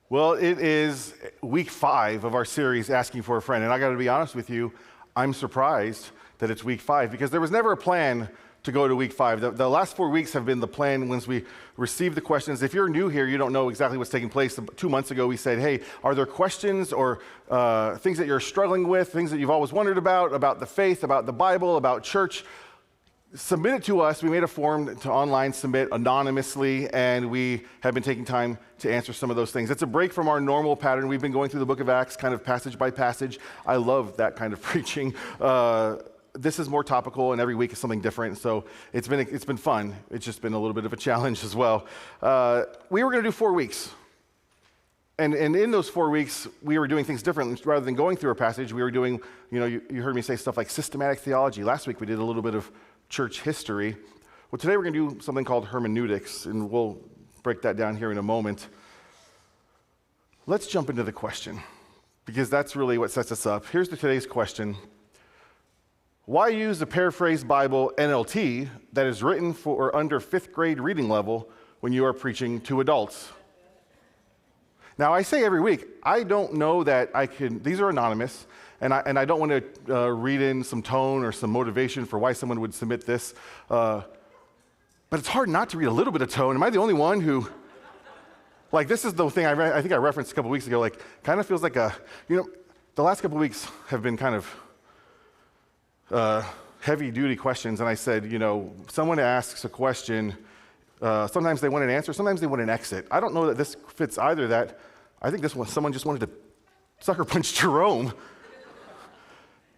Well, it is week 5 of our series, Asking for a Friend. And I got to be honest with you, I'm surprised that it's week 5 because there was never a plan to go to week 5. The last 4 weeks have been the plan once we received the questions. If you're new here, you don't know exactly what's taking place. 2 months ago, we said, hey, are there questions or things that you're struggling with, things that you've always wondered about the faith, about the Bible, about church? Submit it to us. We made a form to online submit anonymously, and we have been taking time to answer some of those things. It's a break from our normal pattern. We've been going through the book of Acts kind of passage by passage. I love that kind of preaching. This is more topical, and every week is something different, so it's been fun. It's just been a little bit of a challenge as well. We were going to do 4 weeks. And in those 4 weeks, we were doing things differently. Rather than going through a passage, we were doing, you heard me say stuff like systematic theology. Last week, we did a little bit of church history. Well, today we're going to do something called hermeneutics, and we'll break that down here in a moment. Let's jump into the question, because that's really what sets us up. Here's today's question. Why use a paraphrased Bible NLT that is written for or under 5th grade reading level when you are preaching to adults? Now, I say every week, I don't know that I can, these are anonymous, and I don't want to read in some tone or some motivation for why someone would submit this, but it's hard not to read a little bit of tone. Am I the only one who, this is the thing I think I referenced a couple weeks ago, kind of feels like the last couple weeks have been kind of heavy-duty questions, and I said, someone asks a question, sometimes they want an answer, sometimes they want an exit. I don't know that this fits either that. I think this one, someone just wanted to sucker punch Jerome.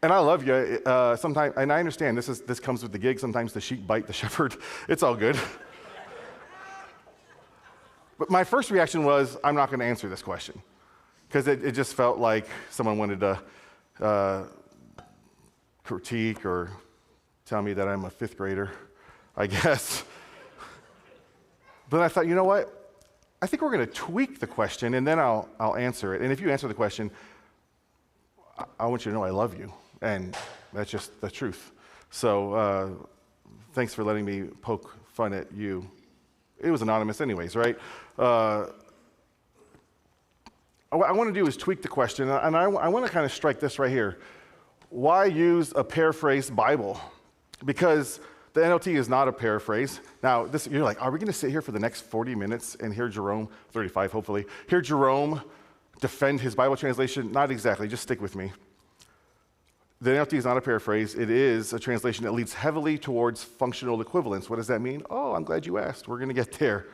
And I love you. Sometimes, and I understand this comes with the gig. Sometimes the sheep bite the shepherd. It's all good. But my first reaction was, I'm not going to answer this question. Because it just felt like someone wanted to critique or tell me that I'm a 5th grader, I guess. But I thought, you know what? I think we're going to tweak the question, and then I'll answer it. And if you answer the question, I want you to know I love you. And that's just the truth. So thanks for letting me poke fun at you. It was anonymous anyways, right? What I want to do is tweak the question, and I want to kind of strike this right here. Why use a paraphrased Bible? Because the NLT is not a paraphrase. Now, you're like, are we going to sit here for the next 40 minutes and hear Jerome, 35 hopefully, hear Jerome defend his Bible translation? Not exactly. Just stick with me. The NLT is not a paraphrase. It is a translation that leads heavily towards functional equivalence. What does that mean? Oh, I'm glad you asked. We're going to get there.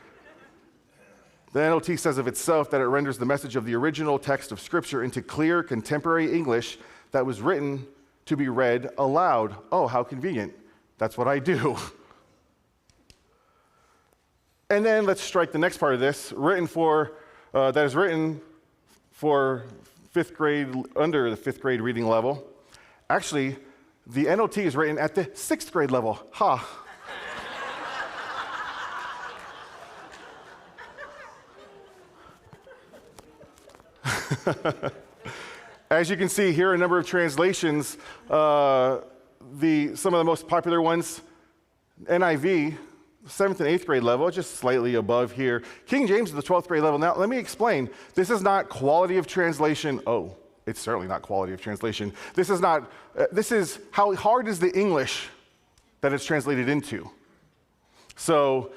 The NLT says of itself that it renders the message of the original text of Scripture into clear, contemporary English that was written to be read aloud. Oh, how convenient. That's what I do. And then let's strike the next part of this. That is written for 5th grade, under the 5th grade reading level. Actually, the NLT is written at the 6th grade level. Ha. As you can see, here are a number of translations. Some of the most popular ones, NIV, 7th and 8th grade level, just slightly above here. King James is the 12th grade level. Now, let me explain. This is not quality of translation. Oh, it's certainly not quality of translation. This is how hard is the English that it's translated into. So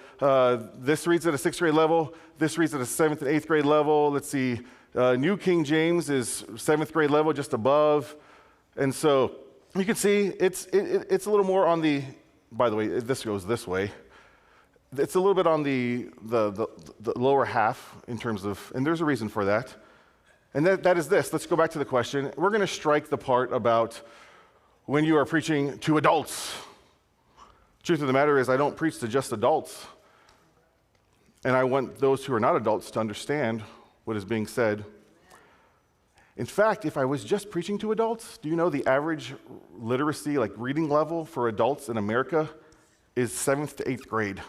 this reads at a 6th grade level. This reads at a 7th and 8th grade level. Let's see. New King James is 7th grade level, just above. And so you can see it's a little more on the, by the way, this goes this way. It's a little bit on the lower half in terms of, and there's a reason for that. And that is this. Let's go back to the question. We're going to strike the part about when you are preaching to adults. Truth of the matter is I don't preach to just adults. And I want those who are not adults to understand what is being said. In fact, if I was just preaching to adults, do you know the average literacy, like reading level for adults in America is 7th to 8th grade?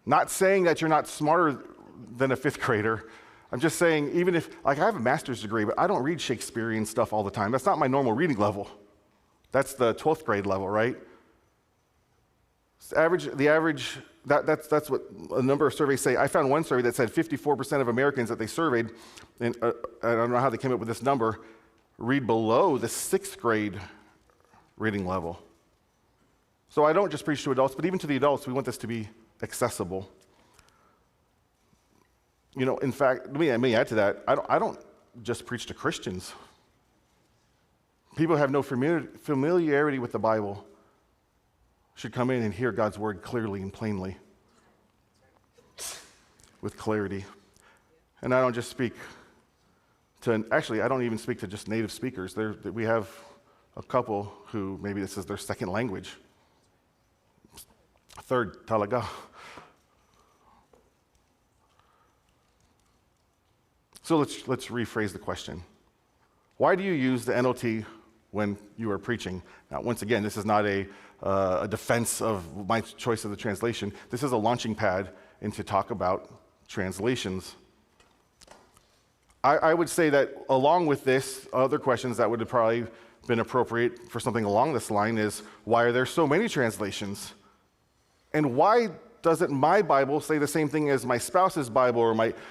Not saying that you're not smarter than a 5th grader. I'm just saying, even if, like, I have a master's degree, but I don't read Shakespearean stuff all the time. That's not my normal reading level. That's the 12th grade level, right? That's what a number of surveys say. I found one survey that said 54% of Americans that they surveyed, and I don't know how they came up with this number, read below the 6th grade reading level. So I don't just preach to adults, but even to the adults, we want this to be accessible. You know, in fact, let me add to that. I don't just preach to Christians. People who have no familiarity with the Bible should come in and hear God's word clearly and plainly, with clarity. And I don't just speak to, actually, I don't even speak to just native speakers. We have a couple who maybe this is their second language. Third, talaga. So let's rephrase the question. Why do you use the NLT when you are preaching? Now, once again, this is not a defense of my choice of the translation. This is a launching pad into talk about translations. I would say that along with this, other questions that would have probably been appropriate for something along this line is, why are there so many translations? And why doesn't my Bible say the same thing as my spouse's Bible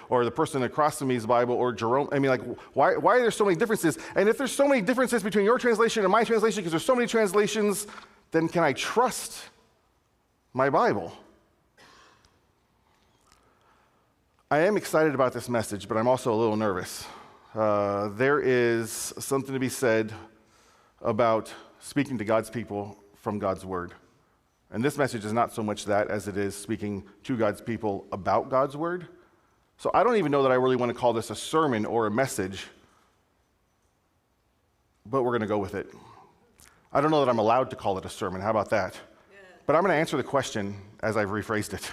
or the person across from me's Bible or Jerome? I mean, like, why are there so many differences? And if there's so many differences between your translation and my translation, because there's so many translations, then can I trust my Bible? I am excited about this message, but I'm also a little nervous. There is something to be said about speaking to God's people from God's word. And this message is not so much that as it is speaking to God's people about God's word. So I don't even know that I really want to call this a sermon or a message, but we're going to go with it. I don't know that I'm allowed to call it a sermon. How about that? Yeah. But I'm going to answer the question as I've rephrased it,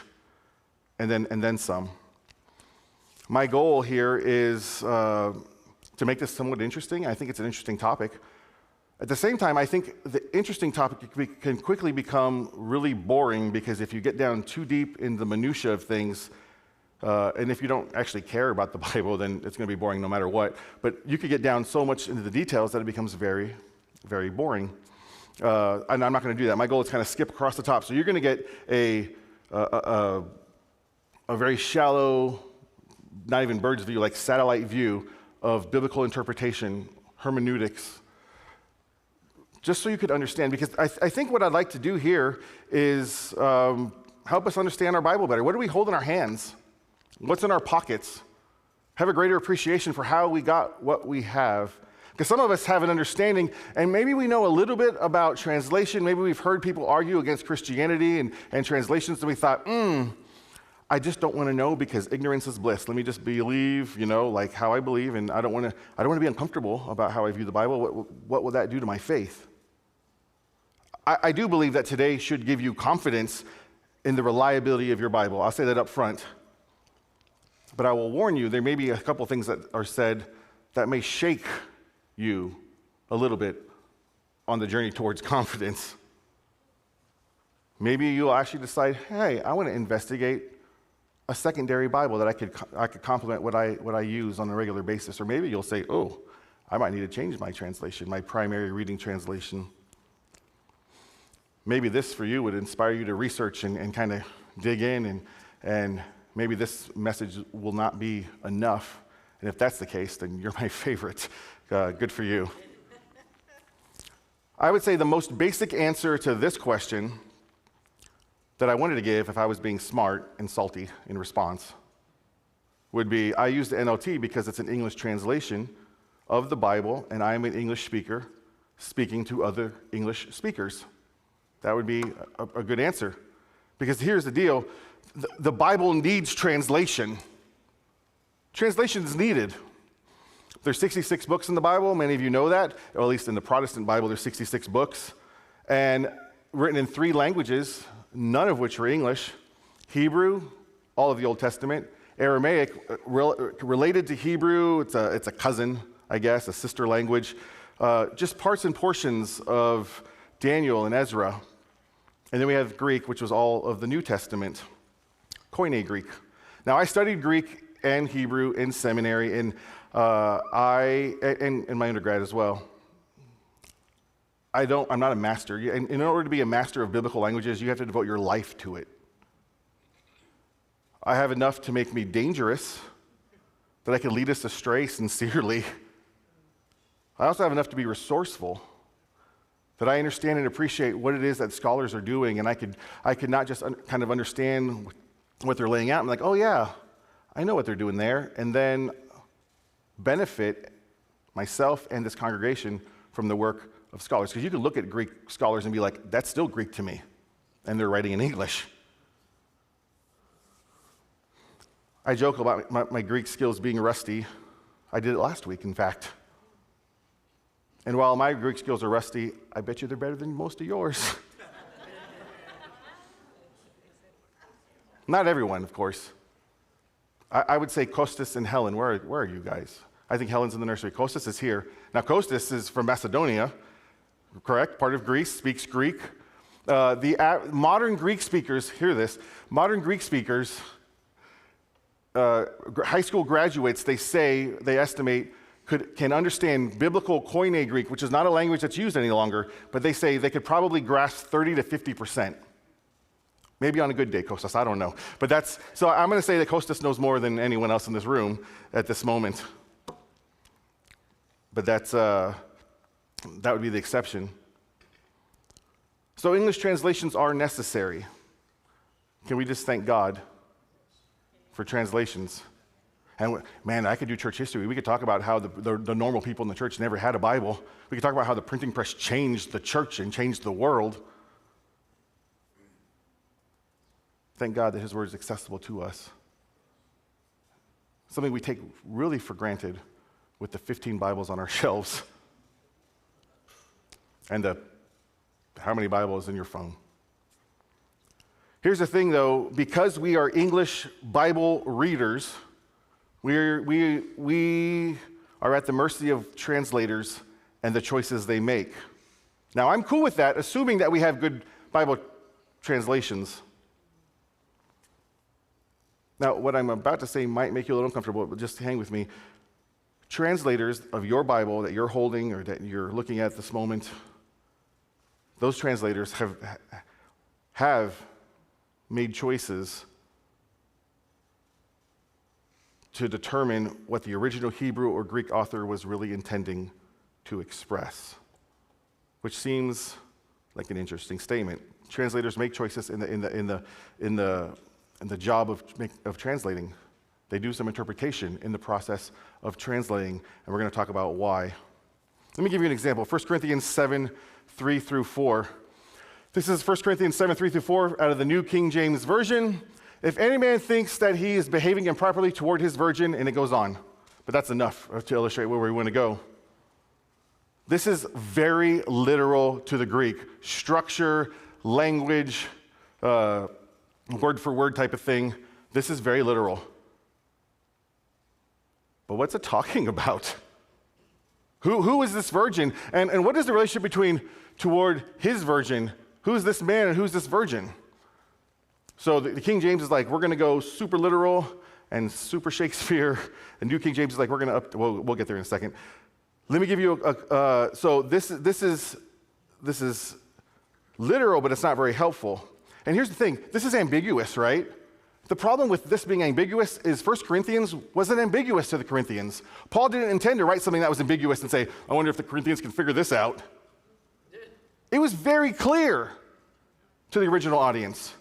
and then some. My goal here is to make this somewhat interesting. I think it's an interesting topic. At the same time, I think the interesting topic can quickly become really boring, because if you get down too deep in the minutia of things, and if you don't actually care about the Bible, then it's going to be boring no matter what. But you could get down so much into the details that it becomes very, very boring. And I'm not going to do that. My goal is kind of skip across the top. So you're going to get a very shallow, not even bird's view, like satellite view of biblical interpretation, hermeneutics, just so you could understand, because I think what I'd like to do here is help us understand our Bible better. What do we hold in our hands? What's in our pockets? Have a greater appreciation for how we got what we have. Because some of us have an understanding, and maybe we know a little bit about translation. Maybe we've heard people argue against Christianity and translations, and we thought, I just don't want to know, because ignorance is bliss. Let me just believe, like how I believe, and I don't want to be uncomfortable about how I view the Bible. What will that do to my faith? I do believe that today should give you confidence in the reliability of your Bible. I'll say that up front. But I will warn you, there may be a couple things that are said that may shake you a little bit on the journey towards confidence. Maybe you'll actually decide, hey, I want to investigate a secondary Bible that I could complement what I use on a regular basis. Or maybe you'll say, oh, I might need to change my translation, my primary reading translation. Maybe this for you would inspire you to research and kind of dig in, and maybe this message will not be enough. And if that's the case, then you're my favorite. Good for you. I would say the most basic answer to this question that I wanted to give, if I was being smart and salty in response, would be, I use the NLT because it's an English translation of the Bible, and I am an English speaker speaking to other English speakers. That would be a good answer. Because here's the deal. The Bible needs translation. Translation is needed. There's 66 books in the Bible. Many of you know that. Or at least in the Protestant Bible, there's 66 books. And written in 3 languages, none of which are English: Hebrew, all of the Old Testament, Aramaic, related to Hebrew. It's a cousin, I guess, a sister language. Just parts and portions of Daniel and Ezra. And then we have Greek, which was all of the New Testament. Koine Greek. Now, I studied Greek and Hebrew in seminary, and in my undergrad as well. I'm not a master. In order to be a master of biblical languages, you have to devote your life to it. I have enough to make me dangerous, that I can lead us astray sincerely. I also have enough to be resourceful, that I understand and appreciate what it is that scholars are doing, and I could not just kind of understand what they're laying out. I'm like, oh yeah, I know what they're doing there, and then benefit myself and this congregation from the work of scholars. Because you could look at Greek scholars and be like, that's still Greek to me, and they're writing in English. I joke about my Greek skills being rusty. I did it last week, in fact. And while my Greek skills are rusty, I bet you they're better than most of yours. Not everyone, of course. I would say Kostas and Helen. Where are you guys? I think Helen's in the nursery. Kostas is here. Now, Kostas is from Macedonia, correct? Part of Greece, speaks Greek. The modern Greek speakers, hear this, modern Greek speakers, high school graduates, they estimate, can understand biblical Koine Greek, which is not a language that's used any longer, but they say they could probably grasp 30 to 50%. Maybe on a good day, Kostas, I don't know. But so I'm going to say that Kostas knows more than anyone else in this room at this moment. But that would be the exception. So English translations are necessary. Can we just thank God for translations? And man, I could do church history. We could talk about how the normal people in the church never had a Bible. We could talk about how the printing press changed the church and changed the world. Thank God that His Word is accessible to us. Something we take really for granted with the 15 Bibles on our shelves. And how many Bibles in your phone? Here's the thing, though. Because we are English Bible readers, we are at the mercy of translators and the choices they make. Now, I'm cool with that, assuming that we have good Bible translations. Now, what I'm about to say might make you a little uncomfortable, but just hang with me. Translators of your Bible that you're holding or that you're looking at this moment, those translators have made choices to determine what the original Hebrew or Greek author was really intending to express, which seems like an interesting statement. Translators make choices in the job of translating. They do some interpretation in the process of translating, and we're going to talk about why. Let me give you an example. 1 Corinthians 7, 3 through 4. This is 1 Corinthians 7, 3 through 4 out of the New King James Version. If any man thinks that he is behaving improperly toward his virgin, and it goes on, but that's enough to illustrate where we want to go. This is very literal to the Greek. Structure, language, word for word type of thing. This is very literal. But what's it talking about? Who is this virgin? And what is the relationship toward his virgin? Who's this man and who's this virgin? So the King James is like, we're going to go super literal and super Shakespeare. And New King James is like, we're going to we'll get there in a second. Let me give you so this is literal, but it's not very helpful. And here's the thing, this is ambiguous, right? The problem with this being ambiguous is 1 Corinthians wasn't ambiguous to the Corinthians. Paul didn't intend to write something that was ambiguous and say, I wonder if the Corinthians can figure this out. It was very clear to the original audience.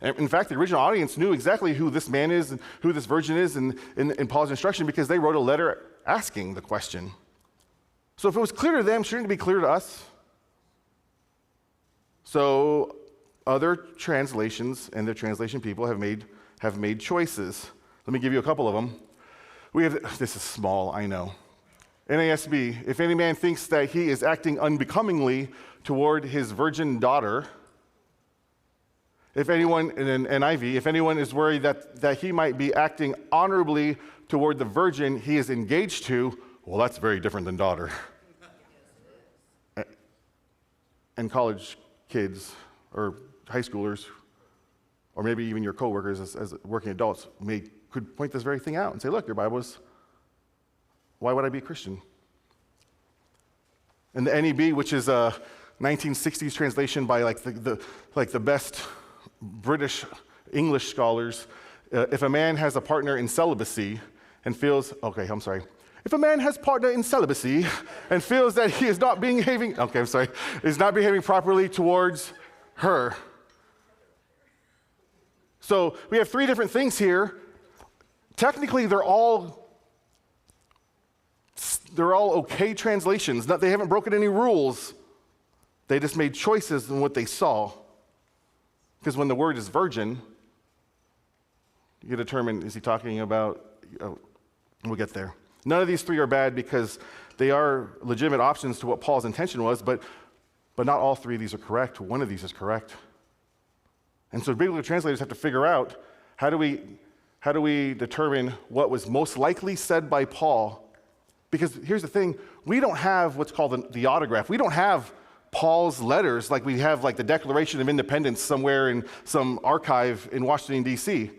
In fact, the original audience knew exactly who this man is and who this virgin is in Paul's instruction because they wrote a letter asking the question. So if it was clear to them, shouldn't it be clear to us? So other translations and the translation people have made choices. Let me give you a couple of them. This is small, I know. NASB, if any man thinks that he is acting unbecomingly toward his virgin daughter, If anyone, in an NIV, if anyone is worried that he might be acting honorably toward the virgin he is engaged to, well, that's very different than daughter. And college kids or high schoolers, or maybe even your coworkers as working adults, could point this very thing out and say, look, your Bible is, why would I be a Christian? And the NEB, which is a 1960s translation by like the best British English scholars, if a man has a partner in celibacy and feels, if a man has partner in celibacy and feels that he is not behaving, is not behaving properly towards her. So we have three different things here. Technically, they're all okay translations. They haven't broken any rules. They just made choices in what they saw. Because when the word is virgin, you determine, is he talking about, we'll get there. None of these three are bad because they are legitimate options to what Paul's intention was, but not all three of these are correct. One of these is correct. And so biblical translators have to figure out, how do we determine what was most likely said by Paul? Because here's the thing, we don't have what's called the autograph. We don't have Paul's letters like we have like the Declaration of Independence somewhere in some archive in Washington, D.C.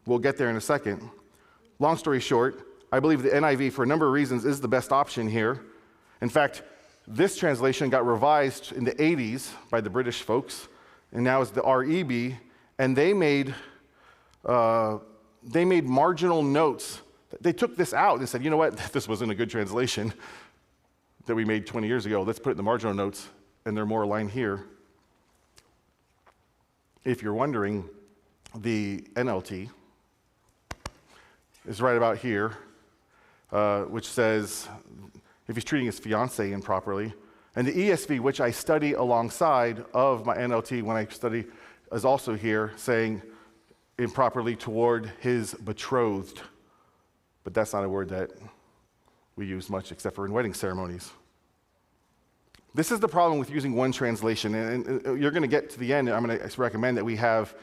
We'll get there in a second. Long story short, I believe the NIV, for a number of reasons, is the best option here. In fact, this translation got revised in the 80s by the British folks, and now is the REB, and they made marginal notes. They took this out and said, you know what, this wasn't a good translation that we made 20 years ago. Let's put it in the marginal notes, and they're more aligned here. If you're wondering, the NLT is right about here, which says, if he's treating his fiancée improperly. And the ESV, which I study alongside of my NLT when I study, is also here, saying improperly toward his betrothed. But that's not a word that we use much except for in wedding ceremonies. This is the problem with using one translation. And you're going to get to the end, and I'm going to recommend that we have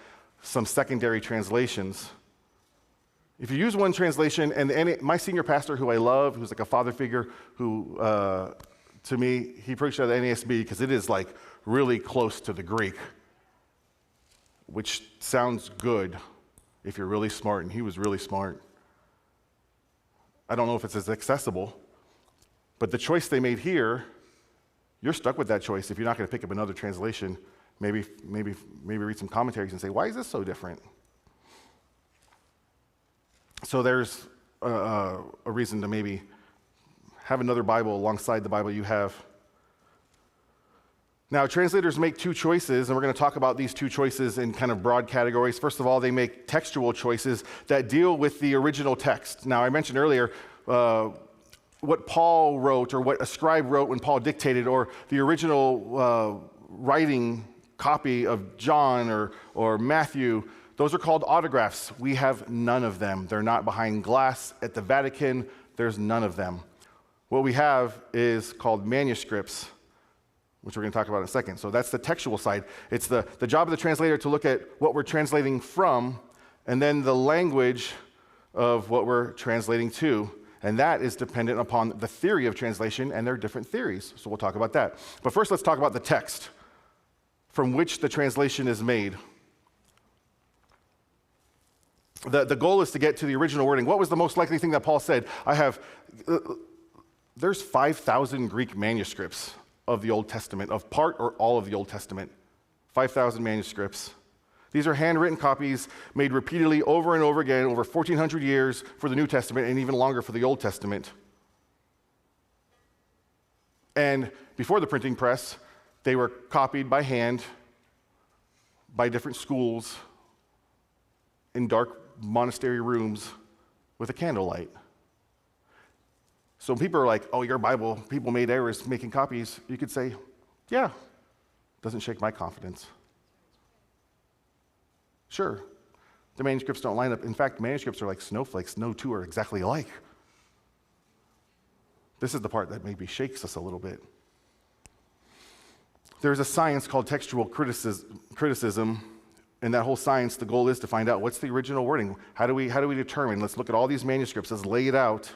some secondary translations. If you use one translation, and my senior pastor, who I love, who's like a father figure, who, to me, he preached out of the NASB because it is like really close to the Greek, which sounds good if you're really smart, and he was really smart. I don't know if it's as accessible, but the choice they made here, you're stuck with that choice if you're not going to pick up another translation. Maybe read some commentaries and say, why is this so different? So there's a reason to maybe have another Bible alongside the Bible you have. Now, translators make two choices, and we're going to talk about these two choices in kind of broad categories. First of all, they make textual choices that deal with the original text. Now, I mentioned earlier what Paul wrote or what a scribe wrote when Paul dictated, or the original writing copy of John or Matthew. Those are called autographs. We have none of them. They're not behind glass at the Vatican. There's none of them. What we have is called manuscripts, which we're going to talk about in a second. So that's the textual side. It's the job of the translator to look at what we're translating from, and then the language of what we're translating to. And that is dependent upon the theory of translation, and there are different theories. So we'll talk about that. But first, let's talk about the text from which the translation is made. The goal is to get to the original wording. What was the most likely thing that Paul said? There's 5,000 Greek manuscripts of the Old Testament, of part or all of the Old Testament. 5,000 manuscripts. These are handwritten copies made repeatedly over and over again, over 1,400 years for the New Testament and even longer for the Old Testament. And before the printing press, they were copied by hand by different schools in dark monastery rooms with a candlelight. So when people are like, oh, your Bible, people made errors making copies, you could say, yeah, doesn't shake my confidence. Sure, the manuscripts don't line up. In fact, manuscripts are like snowflakes. No two are exactly alike. This is the part that maybe shakes us a little bit. There's a science called textual criticism, and that whole science, the goal is to find out what's the original wording. How do we determine? Let's look at all these manuscripts, let's lay it out.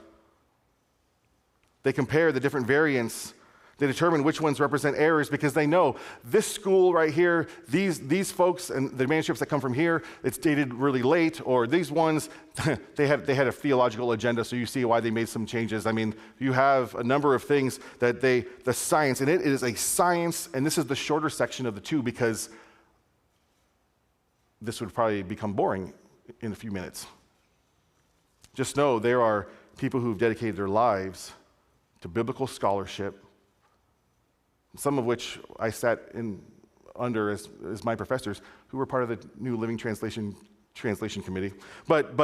They compare the different variants. They determine which ones represent errors because they know this school right here, these folks and the manuscripts that come from here, it's dated really late, or these ones, they had a theological agenda, so you see why they made some changes. I mean, you have a number of things that the science, and it is a science, and this is the shorter section of the two because this would probably become boring in a few minutes. Just know there are people who've dedicated their lives to biblical scholarship, some of which I sat under as my professors, who were part of the New Living Translation Committee. But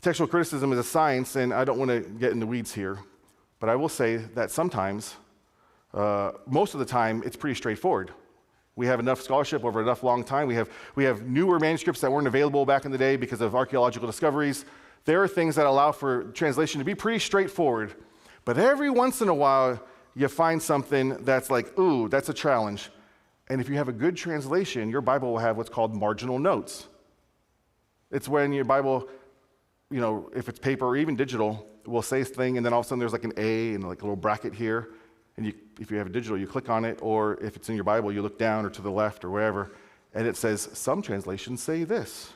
textual criticism is a science, and I don't want to get in the weeds here, but I will say that sometimes, most of the time, it's pretty straightforward. We have enough scholarship over enough long time. We have newer manuscripts that weren't available back in the day because of archaeological discoveries. There are things that allow for translation to be pretty straightforward. But every once in a while, you find something that's like, ooh, that's a challenge. And if you have a good translation, your Bible will have what's called marginal notes. It's when your Bible, if it's paper or even digital, will say a thing, and then all of a sudden there's like an A and like a little bracket here. And if you have a digital, you click on it, or if it's in your Bible, you look down or to the left or wherever, and it says, some translations say this.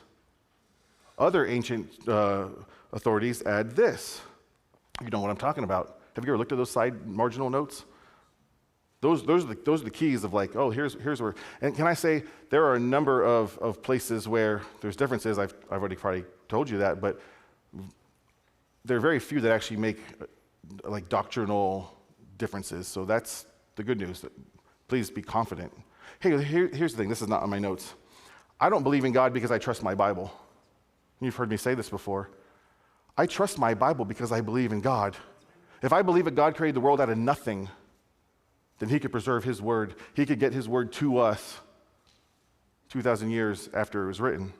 Other ancient authorities add this. You know what I'm talking about. Have you ever looked at those side marginal notes? Those are the keys of like, oh, here's where. And can I say, there are a number of places where there's differences. I've already probably told you that, but there are very few that actually make like doctrinal differences. So that's the good news. Please be confident. Hey, here's the thing. This is not on my notes. I don't believe in God because I trust my Bible. You've heard me say this before. I trust my Bible because I believe in God. If I believe that God created the world out of nothing, then he could preserve his word. He could get his word to us 2,000 years after it was written,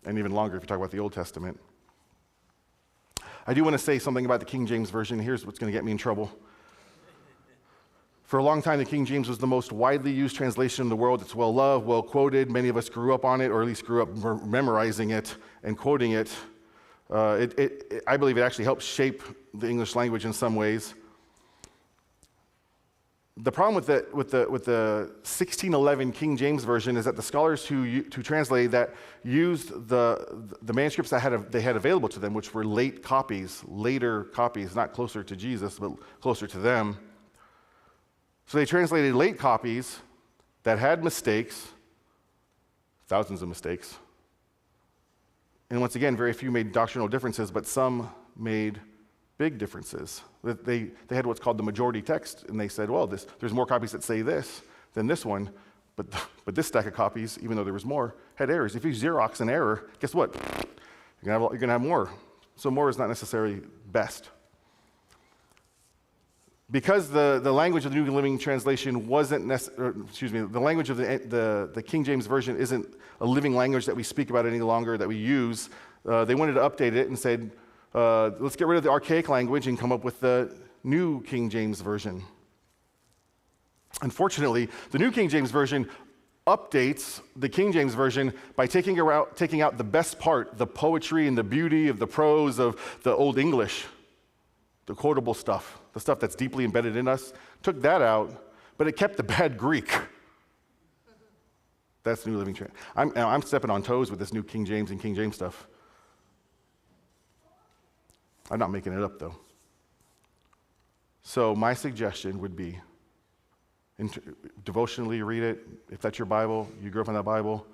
and even longer if you talk about the Old Testament. I do want to say something about the King James Version. Here's what's going to get me in trouble. For a long time, the King James was the most widely used translation in the world. It's well loved, well quoted. Many of us grew up on it, or at least grew up memorizing it and quoting it. I believe it actually helped shape the English language in some ways. The problem with the 1611 King James Version is that the scholars who translate that used the manuscripts that they had available to them, which were later copies, not closer to Jesus, but closer to them. So they translated late copies that had mistakes, thousands of mistakes. And once again, very few made doctrinal differences, but some made big differences. They had what's called the majority text, and they said, well, there's more copies that say this than this one, but this stack of copies, even though there was more, had errors. If you Xerox an error, guess what? You're going to have more. So more is not necessarily best. Because the language of the New Living Translation the language of the King James Version isn't a living language that we speak about any longer, that we use, they wanted to update it and said, let's get rid of the archaic language and come up with the New King James Version. Unfortunately, the New King James Version updates the King James Version by taking out the best part, the poetry and the beauty of the prose of the Old English, the quotable stuff, the stuff that's deeply embedded in us, took that out, but it kept the bad Greek. That's New Living Translation. I'm stepping on toes with this new King James and King James stuff. I'm not making it up, though. So my suggestion would be, devotionally read it. If that's your Bible, you grew up in that Bible,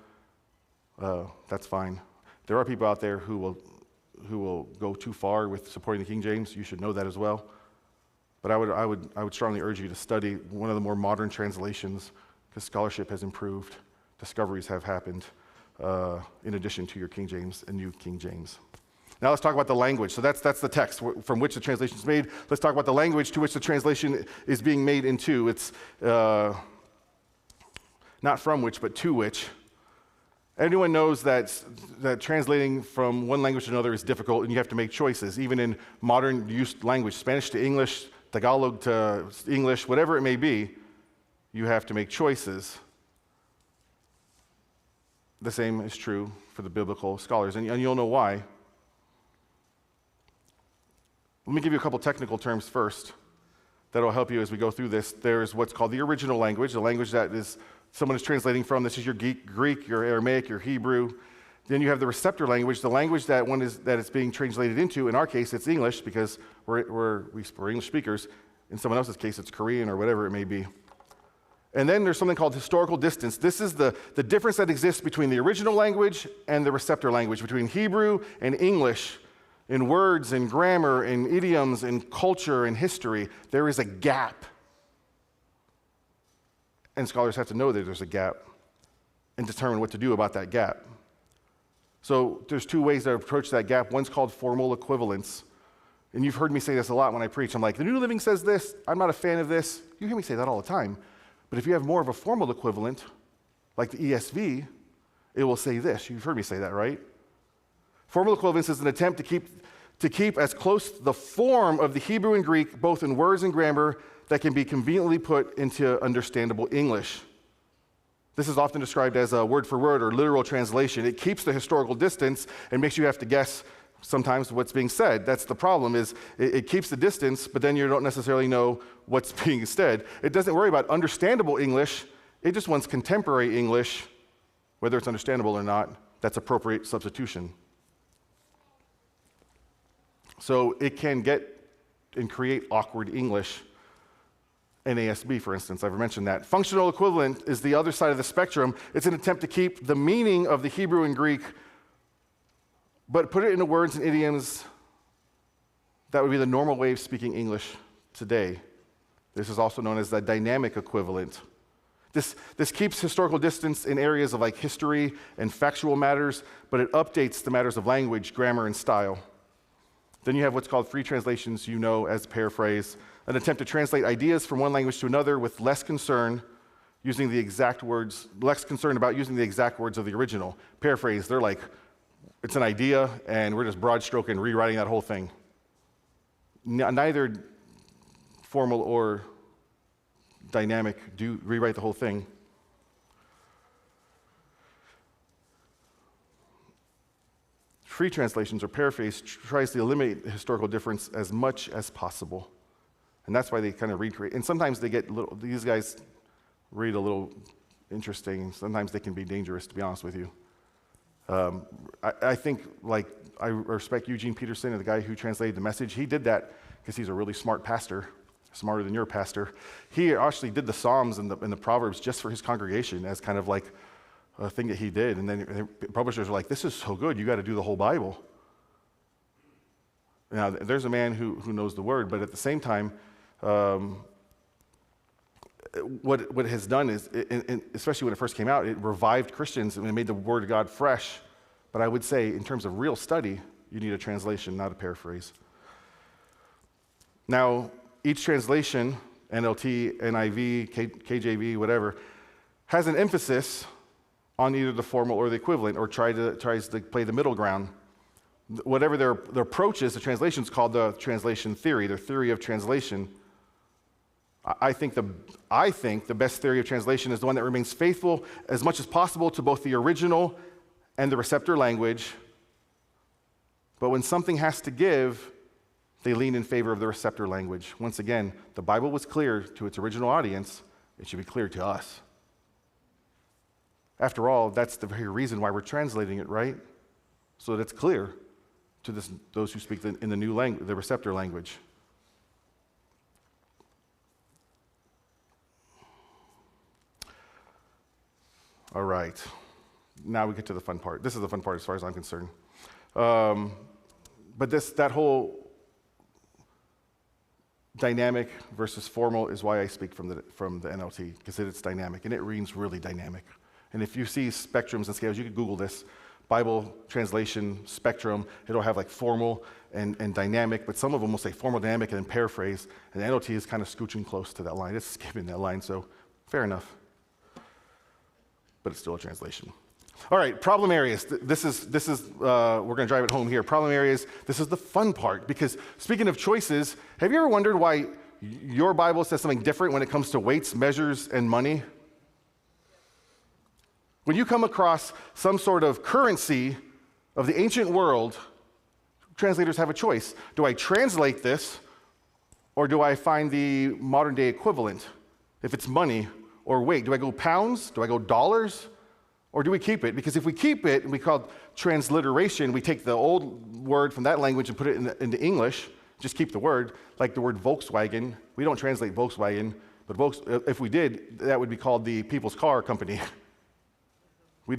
that's fine. There are people out there who will go too far with supporting the King James. You should know that as well. But I would strongly urge you to study one of the more modern translations, because scholarship has improved. Discoveries have happened in addition to your King James and New King James. Now let's talk about the language. So that's the text from which the translation is made. Let's talk about the language to which the translation is being made into. It's not from which, but to which. Everyone knows that translating from one language to another is difficult, and you have to make choices. Even in modern used language, Spanish to English, Tagalog to English, whatever it may be, you have to make choices. The same is true for the biblical scholars, and you'll know why. Let me give you a couple technical terms first that will help you as we go through this. There's what's called the original language, the language that is someone is translating from. This is your Greek, your Aramaic, your Hebrew. Then you have the receptor language, the language that it's being translated into. In our case, it's English because we're English speakers. In someone else's case, it's Korean or whatever it may be. And then there's something called historical distance. This is the difference that exists between the original language and the receptor language, between Hebrew and English. In words and grammar and idioms and culture and history, there is a gap. And scholars have to know that there's a gap and determine what to do about that gap. So there's two ways to approach that gap. One's called formal equivalence. And you've heard me say this a lot when I preach. I'm like, the New Living says this. I'm not a fan of this. You hear me say that all the time. But if you have more of a formal equivalent, like the ESV, it will say this. You've heard me say that, right? Formal equivalence is an attempt to keep as close to the form of the Hebrew and Greek, both in words and grammar, that can be conveniently put into understandable English. This is often described as a word-for-word or literal translation. It keeps the historical distance and makes you have to guess sometimes what's being said. That's the problem, is it keeps the distance, but then you don't necessarily know what's being said. It doesn't worry about understandable English. It just wants contemporary English, whether it's understandable or not. That's appropriate substitution. So it can get and create awkward English. NASB, for instance, I've mentioned that. Functional equivalent is the other side of the spectrum. It's an attempt to keep the meaning of the Hebrew and Greek, but put it into words and idioms that would be the normal way of speaking English today. This is also known as the dynamic equivalent. This keeps historical distance in areas of like history and factual matters, but it updates the matters of language, grammar, and style. Then you have what's called free translations, as paraphrase, an attempt to translate ideas from one language to another with less concern about using the exact words of the original. Paraphrase, they're like, it's an idea, and we're just broad stroking rewriting that whole thing. Neither formal or dynamic do rewrite the whole thing. Free translations or paraphrase tries to eliminate the historical difference as much as possible. And that's why they kind of recreate. And sometimes these guys read a little interesting. Sometimes they can be dangerous, to be honest with you. I think, I respect Eugene Peterson, the guy who translated the Message. He did that because he's a really smart pastor, smarter than your pastor. He actually did the Psalms and the Proverbs just for his congregation as kind of like a thing that he did. And then the publishers were like, this is so good, you got to do the whole Bible. Now, there's a man who knows the word, but at the same time, what it has done is, especially when it first came out, it revived Christians and it made the Word of God fresh. But I would say, in terms of real study, you need a translation, not a paraphrase. Now, each translation, NLT, NIV, KJV, whatever, has an emphasis on either the formal or the equivalent, or tries to play the middle ground. Whatever their approach is, the translation is called the translation theory, their theory of translation. I think the best theory of translation is the one that remains faithful as much as possible to both the original and the receptor language. But when something has to give, they lean in favor of the receptor language. Once again, the Bible was clear to its original audience. It should be clear to us. After all, that's the very reason why we're translating it, right? So that it's clear to those who speak in the new language, the receptor language. All right. Now we get to the fun part. This is the fun part as far as I'm concerned. But that whole dynamic versus formal is why I speak from the NLT, because it's dynamic, and it reads really dynamic. And if you see spectrums and scales, you could Google this, Bible translation spectrum. It'll have like formal and dynamic, but some of them will say formal, dynamic, and then paraphrase. And the NLT is kind of scooching close to that line. It's skipping that line, so fair enough. But it's still a translation. All right, problem areas. This is we're going to drive it home here. Problem areas, this is the fun part, because speaking of choices, have you ever wondered why your Bible says something different when it comes to weights, measures, and money? When you come across some sort of currency of the ancient world, translators have a choice. Do I translate this, or do I find the modern day equivalent? If it's money or weight, do I go pounds? Do I go dollars? Or do we keep it? Because if we keep it, and we call it transliteration, we take the old word from that language and put it into English, just keep the word, like the word Volkswagen. We don't translate Volkswagen, but if we did, that would be called the People's Car Company. We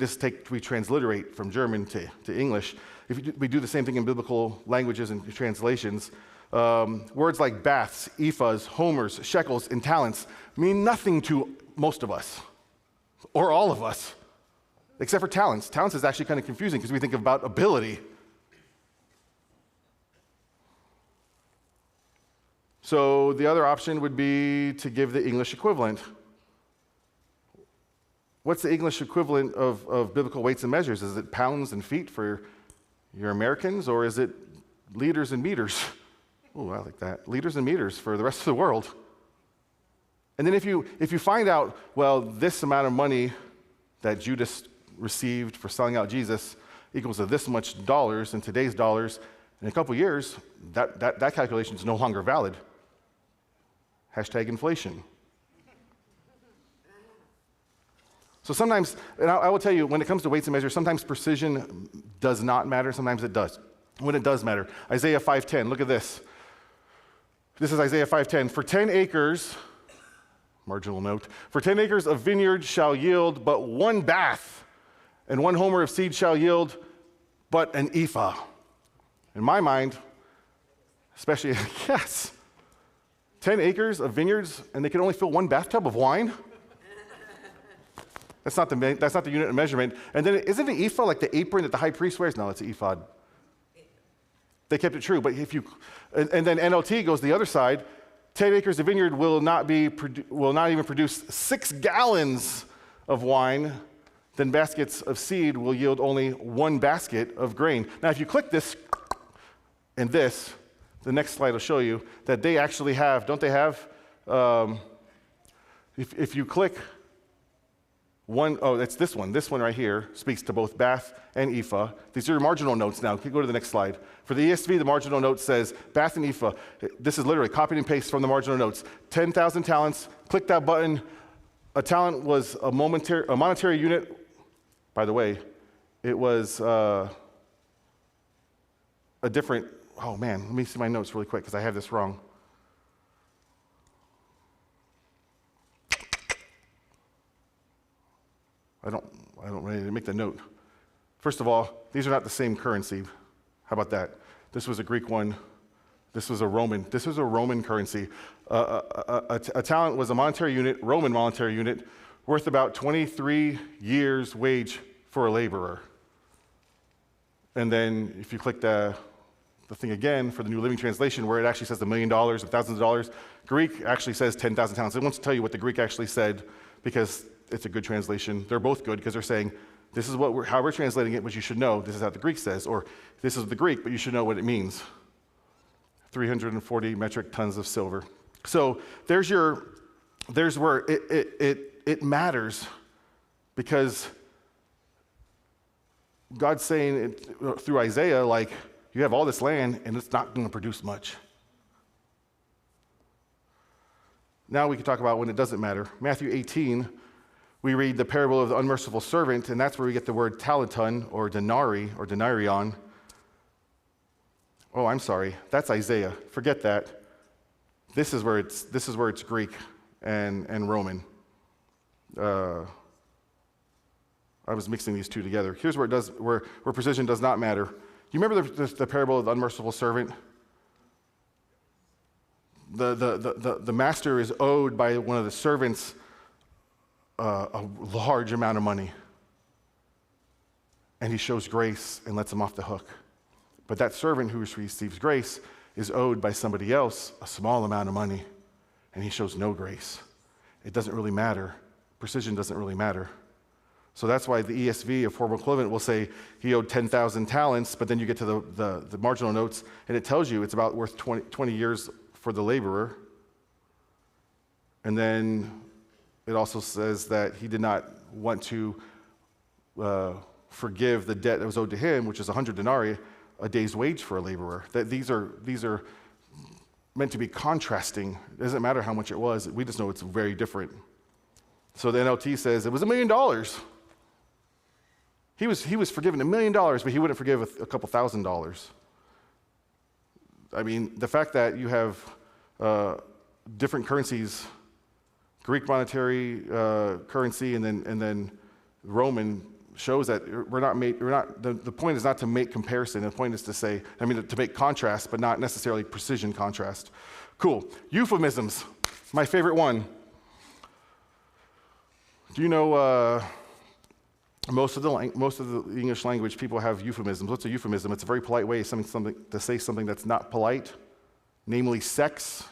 transliterate from German to English. We do the same thing in biblical languages and translations. Words like baths, ephahs, homers, shekels, and talents mean nothing to most of us, or all of us, except for talents. Talents is actually kind of confusing because we think about ability. So the other option would be to give the English equivalent. What's the English equivalent of biblical weights and measures? Is it pounds and feet for your Americans, or is it liters and meters? Oh, I like that. Liters and meters for the rest of the world. And then if you find out, well, this amount of money that Judas received for selling out Jesus equals to this much dollars in today's dollars, in a couple years, that calculation is no longer valid. Hashtag inflation. So sometimes, and I will tell you, when it comes to weights and measures, sometimes precision does not matter, sometimes it does. When it does matter, Isaiah 5:10, look at this. This is Isaiah 5:10. For 10 acres, marginal note, for 10 acres of vineyard shall yield but one bath, and one homer of seed shall yield but an ephah. In my mind, especially, yes, 10 acres of vineyards, and they can only fill one bathtub of wine? That's not the unit of measurement. And then isn't the ephah like the apron that the high priest wears? No, it's an ephod. They kept it true, but and then NLT goes the other side. 10 acres of vineyard will not even produce 6 gallons of wine. Then baskets of seed will yield only 1 basket of grain. Now, if you click this and this, the next slide will show you that they actually have. Don't they have? If you click. It's this one. This one right here speaks to both bath and ephah. These are marginal notes now. Can you go to the next slide? For the ESV, the marginal note says bath and ephah. This is literally copied and paste from the marginal notes. 10,000 talents. Click that button. A talent was a monetary unit. By the way, it was a different. Oh man, let me see my notes really quick because I have this wrong. I don't really make the note. First of all, these are not the same currency. How about that? This was a Greek one. This was a Roman currency. A talent was a monetary unit, Roman monetary unit, worth about 23 years' wage for a laborer. And then if you click the thing again for the New Living Translation, where it actually says $1 million and thousands of dollars, Greek actually says 10,000 talents. It wants to tell you what the Greek actually said because it's a good translation. They're both good because they're saying, this is how we're translating it, but you should know this is how the Greek says, or this is the Greek, but you should know what it means. 340 metric tons of silver. So there's where it matters, because God's saying through Isaiah, like, you have all this land and it's not going to produce much. Now we can talk about when it doesn't matter. Matthew 18, we read the parable of the unmerciful servant, and that's where we get the word talenton or denari or denarion. Oh, I'm sorry. That's Isaiah. Forget that. This is where it's Greek and Roman. I was mixing these two together. Here's where precision does not matter. You remember the parable of the unmerciful servant? The master is owed by one of the servants a large amount of money, and he shows grace and lets him off the hook. But that servant who receives grace is owed by somebody else a small amount of money, and he shows no grace. It doesn't really matter. Precision doesn't really matter. So that's why the ESV, a formal equivalent, will say he owed 10,000 talents, but then you get to the marginal notes, and it tells you it's about worth 20 years for the laborer. And then it also says that he did not want to forgive the debt that was owed to him, which is 100 denarii, a day's wage for a laborer. That these are meant to be contrasting. It doesn't matter how much it was. We just know it's very different. So the NLT says it was $1 million. He was forgiven $1 million, but he wouldn't forgive a couple $1,000. I mean, the fact that you have different currencies, Greek monetary currency, and then Roman, shows that the point is not to make comparison. The point is to make contrast, but not necessarily precision contrast. Cool. Euphemisms, my favorite one. Do you know most of the English language people have euphemisms? What's a euphemism? It's a very polite way to say something that's not polite, namely sex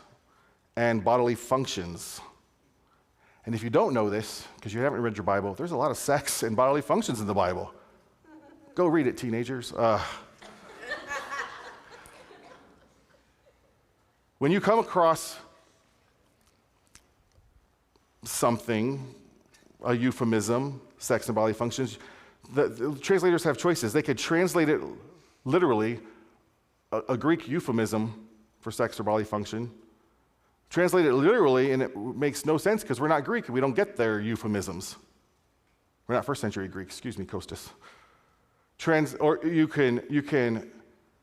and bodily functions. And if you don't know this, because you haven't read your Bible, there's a lot of sex and bodily functions in the Bible. Go read it, teenagers. When you come across something, a euphemism, sex and bodily functions, the translators have choices. They could translate it literally, a Greek euphemism for sex or bodily function. Translate it literally, and it makes no sense because we're not Greek and we don't get their euphemisms. We're not first century Greek, excuse me, Kostas.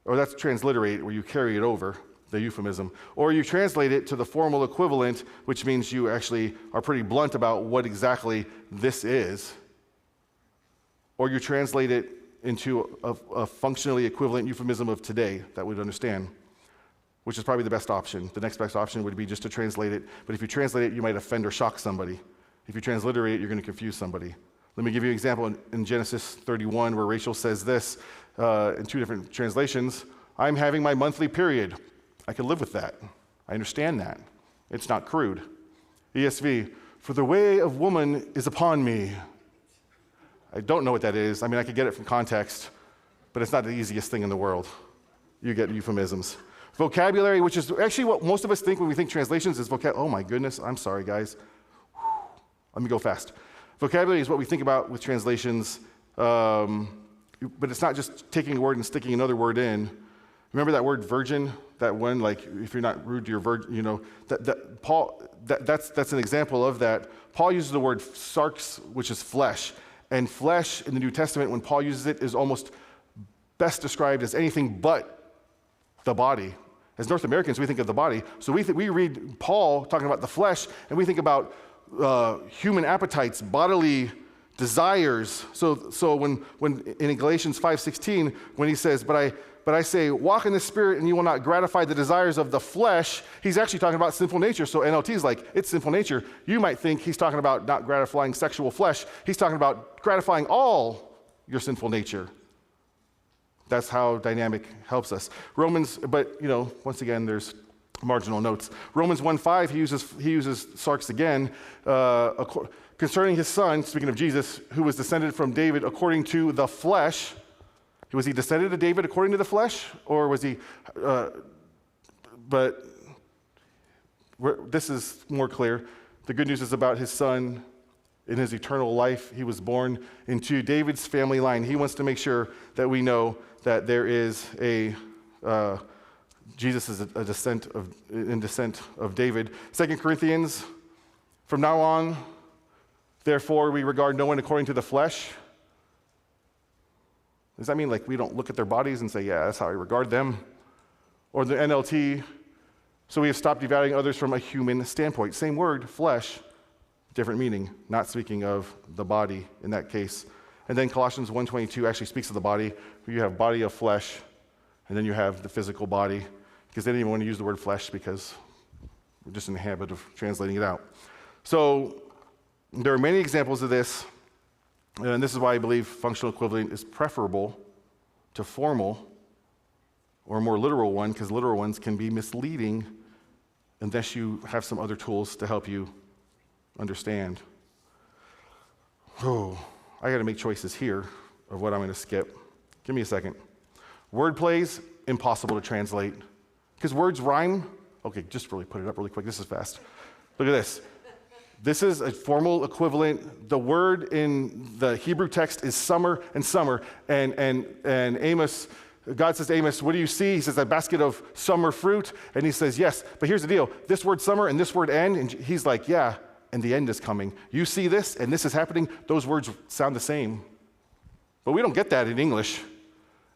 Or that's transliterate, where you carry it over, the euphemism. Or you translate it to the formal equivalent, which means you actually are pretty blunt about what exactly this is. Or you translate it into a functionally equivalent euphemism of today that we'd understand, which is probably the best option. The next best option would be just to translate it. But if you translate it, you might offend or shock somebody. If you transliterate it, you're going to confuse somebody. Let me give you an example in Genesis 31 where Rachel says this in two different translations. I'm having my monthly period. I can live with that. I understand that. It's not crude. ESV, for the way of woman is upon me. I don't know what that is. I mean, I could get it from context, but it's not the easiest thing in the world. You get euphemisms. Vocabulary, which is actually what most of us think when we think translations, is vocabulary. Oh my goodness, I'm sorry, guys. Let me go fast. Vocabulary is what we think about with translations, but it's not just taking a word and sticking another word in. Remember that word virgin? That one, like if you're not rude to your virgin, that's an example of that. Paul uses the word sarx, which is flesh. And flesh in the New Testament, when Paul uses it, is almost best described as anything but the body. As North Americans, we think of the body. So we read Paul talking about the flesh, and we think about human appetites, bodily desires. So when in Galatians 5:16, when he says, but I say, walk in the Spirit, and you will not gratify the desires of the flesh, he's actually talking about sinful nature. So NLT is like, it's sinful nature. You might think he's talking about not gratifying sexual flesh. He's talking about gratifying all your sinful nature. That's how dynamic helps us. Romans, but once again, there's marginal notes. Romans 1:5, he uses sarx again, concerning his son, speaking of Jesus, who was descended from David according to the flesh. Was he descended to David according to the flesh, or was he? But this is more clear. The good news is about his son. In his eternal life, he was born into David's family line. He wants to make sure that we know that there is Jesus is a descent of David. 2 Corinthians, from now on, therefore we regard no one according to the flesh. Does that mean like we don't look at their bodies and say, yeah, that's how I regard them? Or the NLT, so we have stopped evaluating others from a human standpoint. Same word, flesh, different meaning, not speaking of the body in that case. And then Colossians 1:22 actually speaks of the body. You have body of flesh, and then you have the physical body, because they didn't even want to use the word flesh because we're just in the habit of translating it out. So there are many examples of this, and this is why I believe functional equivalent is preferable to formal or a more literal one, because literal ones can be misleading unless you have some other tools to help you understand. Oh, I got to make choices here of what I'm going to skip. Give me a second. Word plays, impossible to translate. Because words rhyme. Okay, just really put it up really quick. This is fast. Look at this. This is a formal equivalent. The word in the Hebrew text is summer and summer. And Amos, God says to Amos, what do you see? He says, a basket of summer fruit. And he says, yes, but here's the deal. This word summer and this word end. And he's like, yeah, and the end is coming. You see this and this is happening. Those words sound the same. But we don't get that in English.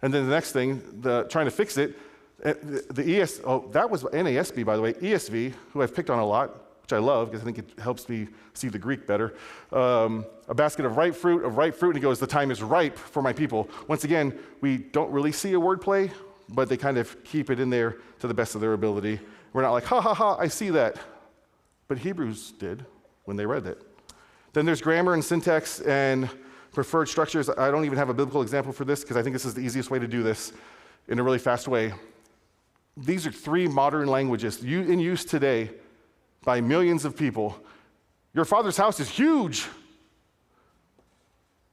And then the next thing, trying to fix it, that was NASB, by the way. ESV, who I've picked on a lot, which I love because I think it helps me see the Greek better. A basket of ripe fruit, and he goes, the time is ripe for my people. Once again, we don't really see a wordplay, but they kind of keep it in there to the best of their ability. We're not like, ha, ha, ha, I see that. But Hebrews did when they read it. Then there's grammar and syntax and preferred structures. I don't even have a biblical example for this because I think this is the easiest way to do this in a really fast way. These are 3 modern languages in use today by millions of people. Your father's house is huge.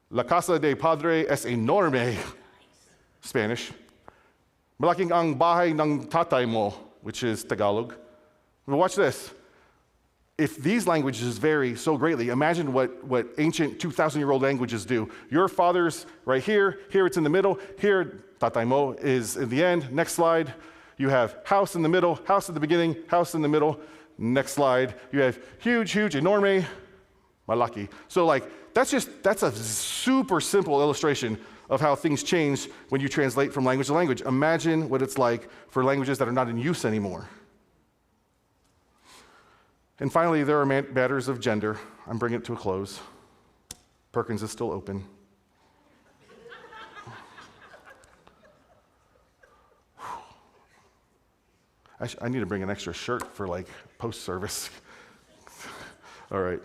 La casa de padre es enorme. Spanish. Malaking ang bahay ng tatay mo, which is Tagalog. But watch this. If these languages vary so greatly, imagine what ancient 2,000-year-old languages do. Your father's right here it's in the middle, here tatay mo is in the end. Next slide, you have house in the middle, house at the beginning, house in the middle. Next slide, you have huge, enorme, malaki. So that's a super simple illustration of how things change when you translate from language to language. Imagine what it's like for languages that are not in use anymore. And finally, there are matters of gender. I'm bringing it to a close. Perkins is still open. I need to bring an extra shirt for post-service. All right.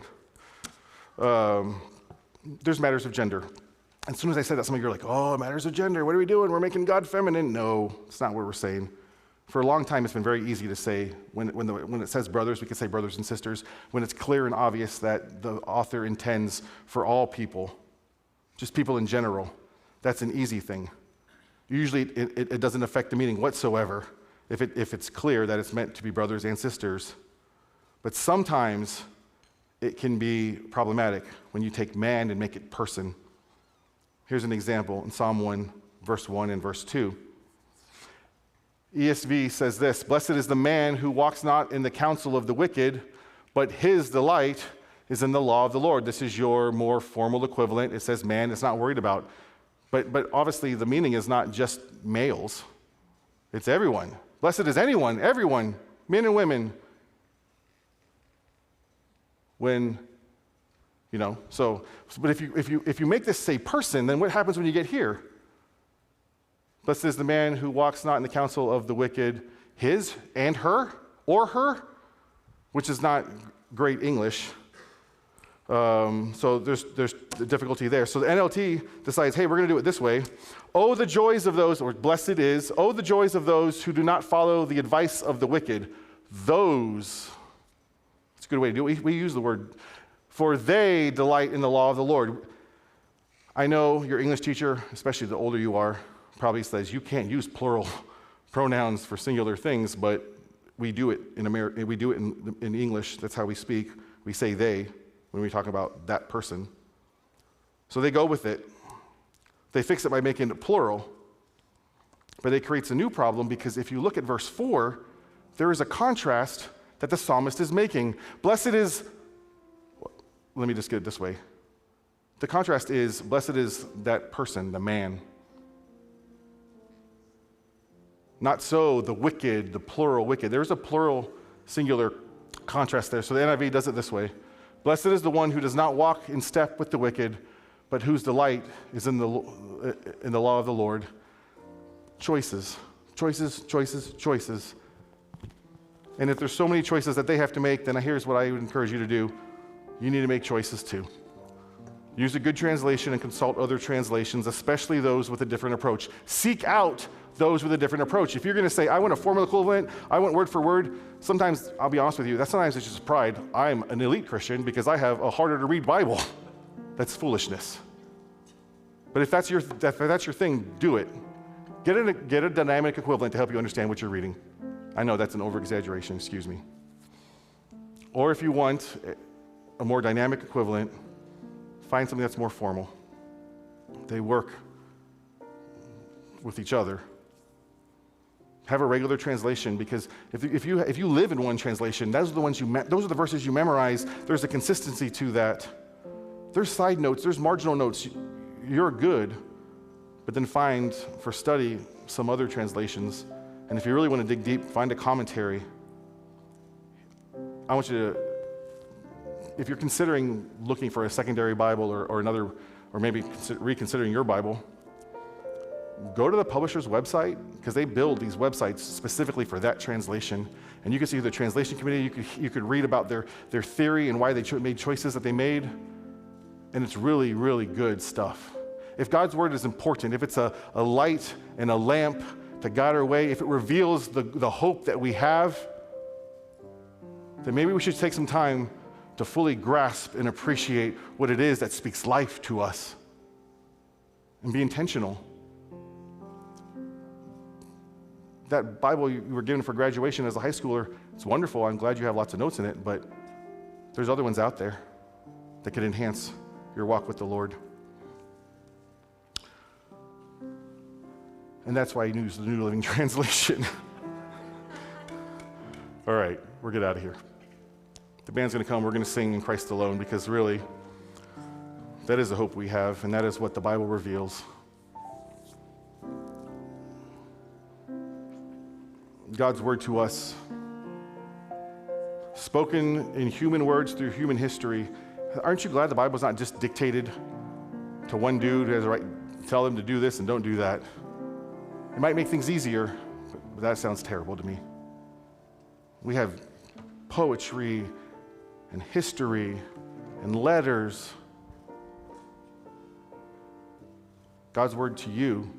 There's matters of gender. As soon as I said that, some of you are like, oh, matters of gender, what are we doing? We're making God feminine. No, it's not what we're saying. For a long time, it's been very easy to say, when it says brothers, we can say brothers and sisters, when it's clear and obvious that the author intends for all people, just people in general. That's an easy thing. Usually, it doesn't affect the meaning whatsoever if it's clear that it's meant to be brothers and sisters. But sometimes it can be problematic when you take man and make it person. Here's an example in Psalm 1, verse 1 and verse 2. ESV says this, blessed is the man who walks not in the counsel of the wicked, but his delight is in the law of the Lord. This is your more formal equivalent. It says man, it's not worried about. But obviously the meaning is not just males. It's everyone. Blessed is anyone, everyone, men and women. When, but if you make this say person, then what happens when you get here? Blessed is the man who walks not in the counsel of the wicked, his and her, or her, which is not great English. So there's the difficulty there. So the NLT decides, hey, we're going to do it this way. Oh, the joys of those, or blessed is, oh, the joys of those who do not follow the advice of the wicked. Those, it's a good way to do it. We use the word, for they delight in the law of the Lord. I know your English teacher, especially the older you are, probably says you can't use plural pronouns for singular things, but we do it in America. We do it in English. That's how we speak. We say they when we talk about that person. So they go with it. They fix it by making it plural, but it creates a new problem because if you look at verse 4, there is a contrast that the psalmist is making. Blessed is, let me just get it this way. The contrast is, blessed is that person, the man. Not so the wicked, the plural wicked. There's a plural singular contrast there. So the NIV does it this way. Blessed is the one who does not walk in step with the wicked, but whose delight is in the law of the Lord. Choices. And if there's so many choices that they have to make, then here's what I would encourage you to do. You need to make choices too. Use a good translation and consult other translations, especially those with a different approach. Seek out those with a different approach. If you're going to say, I want a formal equivalent, I want word for word, sometimes, I'll be honest with you, sometimes it's just pride. I'm an elite Christian because I have a harder to read Bible. That's foolishness. But if that's your thing, do it. Get a dynamic equivalent to help you understand what you're reading. I know that's an over-exaggeration, excuse me. Or if you want a more dynamic equivalent, find something that's more formal. They work with each other. Have a regular translation, because if you live in one translation, those are the ones those are the verses you memorize. There's a consistency to that. There's side notes, there's marginal notes. You're good, but then find for study some other translations. And if you really want to dig deep, find a commentary. I want you to, if you're considering looking for a secondary Bible or another, or maybe reconsidering your Bible, go to the publisher's website, because they build these websites specifically for that translation. And you can see the translation committee, you could read about their theory and why they made choices that they made. And it's really, really good stuff. If God's word is important, if it's a light and a lamp to guide our way, if it reveals the hope that we have, then maybe we should take some time to fully grasp and appreciate what it is that speaks life to us and be intentional. That Bible you were given for graduation as a high schooler, it's wonderful. I'm glad you have lots of notes in it, but there's other ones out there that could enhance your walk with the Lord. And that's why I use the New Living Translation. All right, we'll get out of here. The band's going to come. We're going to sing In Christ Alone, because really, that is the hope we have, and that is what the Bible reveals. God's word to us, spoken in human words through human history. Aren't you glad the Bible's not just dictated to one dude who has the right to tell them to do this and don't do that? It might make things easier, but that sounds terrible to me. We have poetry and history and letters. God's word to you,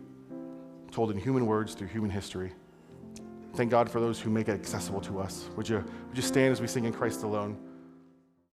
told in human words through human history. Thank God for those who make it accessible to us. Would you stand as we sing In Christ Alone?